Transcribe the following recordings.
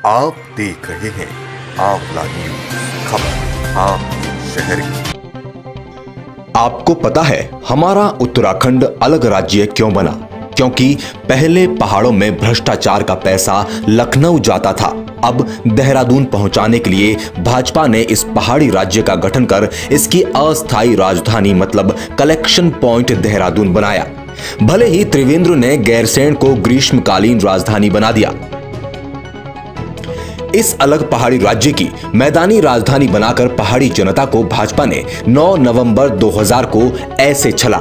आप देख रहे हैं आंवला न्यूज, खबर आपके शहर की। आपको पता है हमारा उत्तराखंड अलग राज्य क्यों बना? क्योंकि पहले पहाड़ों में भ्रष्टाचार का पैसा लखनऊ जाता था। अब देहरादून पहुंचाने के लिए भाजपा ने इस पहाड़ी राज्य का गठन कर इसकी अस्थायी राजधानी मतलब कलेक्शन पॉइंट देहरादून बनाया। भले ही त्रिवेंद्र ने गैरसैंण को ग्रीष्मकालीन राजधानी बना दिया। इस अलग पहाड़ी राज्य की मैदानी राजधानी बनाकर पहाड़ी जनता को भाजपा ने 9 नवंबर 2000 को ऐसे छला।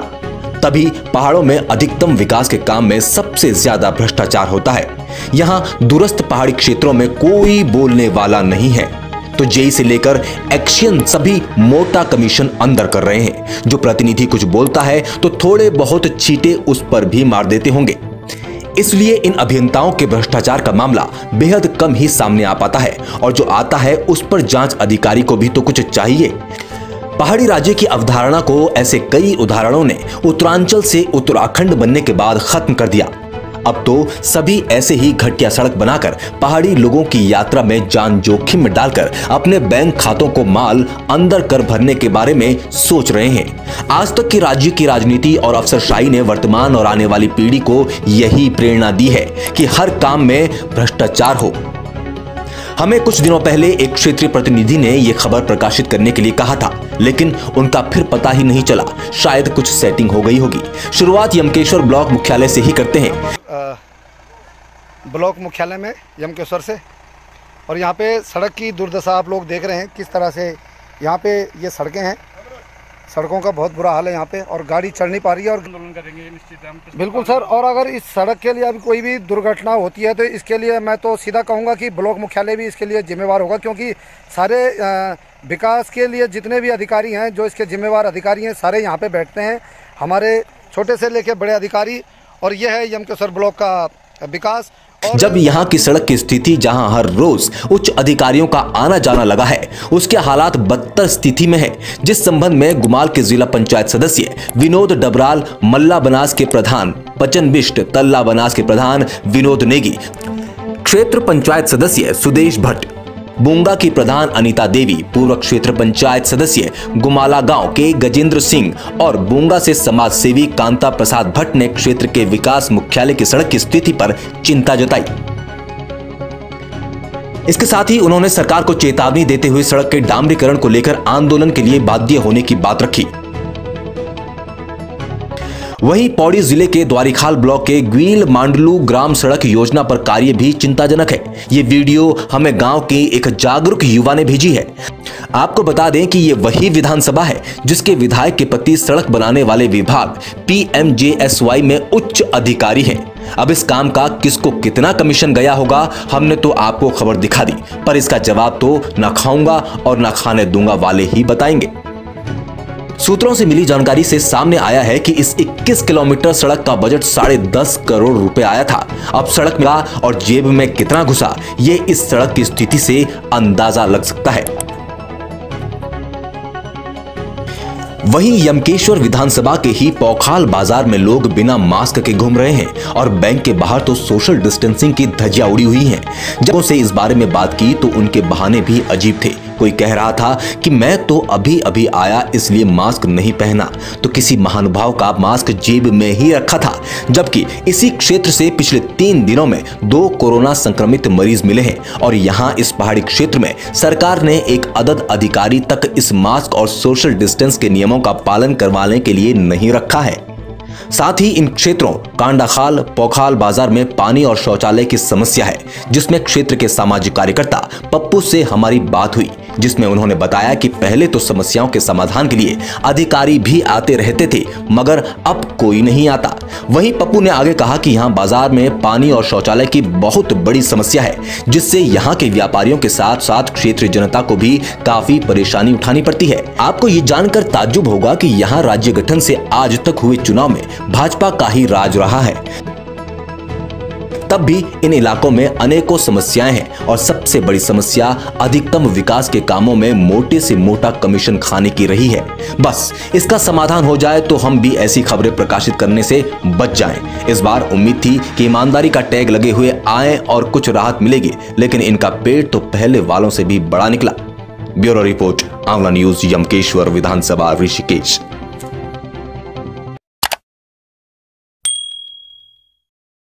तभी पहाड़ों में अधिकतम विकास के काम में सबसे ज्यादा भ्रष्टाचार होता है। यहां दूरस्थ पहाड़ी क्षेत्रों में कोई बोलने वाला नहीं है, तो जेई से लेकर एक्शन सभी मोटा कमीशन अंदर कर रहे हैं। जो प्रतिनिधि कुछ बोलता है तो थोड़े बहुत चीटे उस पर भी मार देते होंगे। इसलिए इन अभियंताओं के भ्रष्टाचार का मामला बेहद कम ही सामने आ पाता है, और जो आता है उस पर जांच अधिकारी को भी तो कुछ चाहिए। पहाड़ी राज्य की अवधारणा को ऐसे कई उदाहरणों ने उत्तरांचल से उत्तराखंड बनने के बाद खत्म कर दिया। अब तो सभी ऐसे ही घटिया सड़क बनाकर पहाड़ी लोगों की यात्रा में जान जोखिम में डालकर अपने बैंक खातों को माल अंदर कर भरने के बारे में सोच रहे हैं। आज तक की राज्य की राजनीति और अफसरशाही ने वर्तमान और आने वाली पीढ़ी को यही प्रेरणा दी है कि हर काम में भ्रष्टाचार हो। हमें कुछ दिनों पहले एक क्षेत्रीय प्रतिनिधि ने यह खबर प्रकाशित करने के लिए कहा था, लेकिन उनका फिर पता ही नहीं चला। शायद कुछ सेटिंग हो गई होगी। शुरुआत यमकेश्वर ब्लॉक मुख्यालय से ही करते हैं। ब्लॉक मुख्यालय में यमकेश्वर से, और यहाँ पे सड़क की दुर्दशा आप लोग देख रहे हैं किस तरह से यहाँ पे ये सड़कें हैं। सड़कों का बहुत बुरा हाल है यहाँ पे, और गाड़ी चढ़ नहीं पा रही है। और आंदोलन करेंगे निश्चित बिल्कुल सर। और अगर इस सड़क के लिए अभी कोई भी दुर्घटना होती है तो इसके लिए मैं तो सीधा कहूँगा कि ब्लॉक मुख्यालय भी इसके लिए जिम्मेवार होगा, क्योंकि सारे विकास के लिए जितने भी अधिकारी हैं, जो इसके जिम्मेवार अधिकारी हैं, सारे यहाँ पे बैठते हैं, हमारे छोटे से लेकर बड़े अधिकारी। और यह है यमकेश्वर ब्लॉक का विकास। जब यहाँ की सड़क की स्थिति, जहाँ हर रोज उच्च अधिकारियों का आना जाना लगा है, उसके हालात बदतर स्थिति में है, जिस संबंध में गुमाल के जिला पंचायत सदस्य विनोद डबराल, मल्ला बनास के प्रधान पचन बिष्ट, तल्ला बनास के प्रधान विनोद नेगी, क्षेत्र पंचायत सदस्य सुदेश भट्ट, बोंगा की प्रधान अनीता देवी, पूर्व क्षेत्र पंचायत सदस्य गुमाला गांव के गजेंद्र सिंह और बोंगा से समाज सेवी कांता प्रसाद भट्ट ने क्षेत्र के विकास मुख्यालय की सड़क की स्थिति पर चिंता जताई। इसके साथ ही उन्होंने सरकार को चेतावनी देते हुए सड़क के डामरीकरण को लेकर आंदोलन के लिए बाध्य होने की बात रखी। वहीं पौड़ी जिले के द्वारिखाल ब्लॉक के ग्वील मांडलू ग्राम सड़क योजना पर कार्य भी चिंताजनक है। ये वीडियो हमें गांव के एक जागरूक युवा ने भेजी है। आपको बता दें कि ये वही विधानसभा है जिसके विधायक के पति सड़क बनाने वाले विभाग PMJSY में उच्च अधिकारी हैं। अब इस काम का किसको कितना कमीशन गया होगा, हमने तो आपको खबर दिखा दी, पर इसका जवाब तो न खाऊंगा और न खाने दूंगा वाले ही बताएंगे। सूत्रों से मिली जानकारी से सामने आया है कि इस 21 किलोमीटर सड़क का बजट 10.5 करोड़ रुपए आया था। अब सड़क मिला और जेब में कितना घुसा, ये इस सड़क की स्थिति से अंदाजा लग सकता है। वहीं यमकेश्वर विधानसभा के ही पौखाल बाजार में लोग बिना मास्क के घूम रहे हैं, और बैंक के बाहर तो सोशल डिस्टेंसिंग की धज्जियां उड़ी हुई हैं। जब उनसे इस बारे में बात की तो उनके बहाने भी अजीब थे। कोई कह रहा था कि मैं तो अभी अभी आया इसलिए मास्क नहीं पहना, तो किसी महानुभाव का मास्क जेब में ही रखा था। जबकि इसी क्षेत्र से पिछले 3 दिनों में 2 कोरोना संक्रमित मरीज मिले हैं, और यहाँ इस पहाड़ी क्षेत्र में सरकार ने एक अदद अधिकारी तक इस मास्क और सोशल डिस्टेंस के नियमों का पालन करवाने के लिए नहीं रखा है। साथ ही इन क्षेत्रों कांडाखाल, पौखाल बाजार में पानी और शौचालय की समस्या है, जिसमें क्षेत्र के सामाजिक कार्यकर्ता पप्पू से हमारी बात हुई, जिसमें उन्होंने बताया कि पहले तो समस्याओं के समाधान के लिए अधिकारी भी आते रहते थे, मगर अब कोई नहीं आता। वहीं पप्पू ने आगे कहा कि यहाँ बाजार में पानी और शौचालय की बहुत बड़ी समस्या है, जिससे यहाँ के व्यापारियों के साथ साथ क्षेत्रीय जनता को भी काफी परेशानी उठानी पड़ती है। आपको ये जानकर ताज्जुब होगा कि यहाँ राज्य गठन से आज तक हुए चुनाव में भाजपा का ही राज रहा है। तब भी इन इलाकों में अनेकों समस्याएं हैं और सबसे बड़ी समस्या अधिकतम विकास के कामों में मोटे से मोटा कमीशन खाने की रही है। बस इसका समाधान हो जाए तो हम भी ऐसी खबरें प्रकाशित करने से बच जाएं। इस बार उम्मीद थी कि ईमानदारी का टैग लगे हुए आए और कुछ राहत मिलेगी, लेकिन इनका पेट तो पहले वालों से भी बड़ा निकला। ब्यूरो रिपोर्ट, आंवला न्यूज, यमकेश्वर विधानसभा, ऋषिकेश।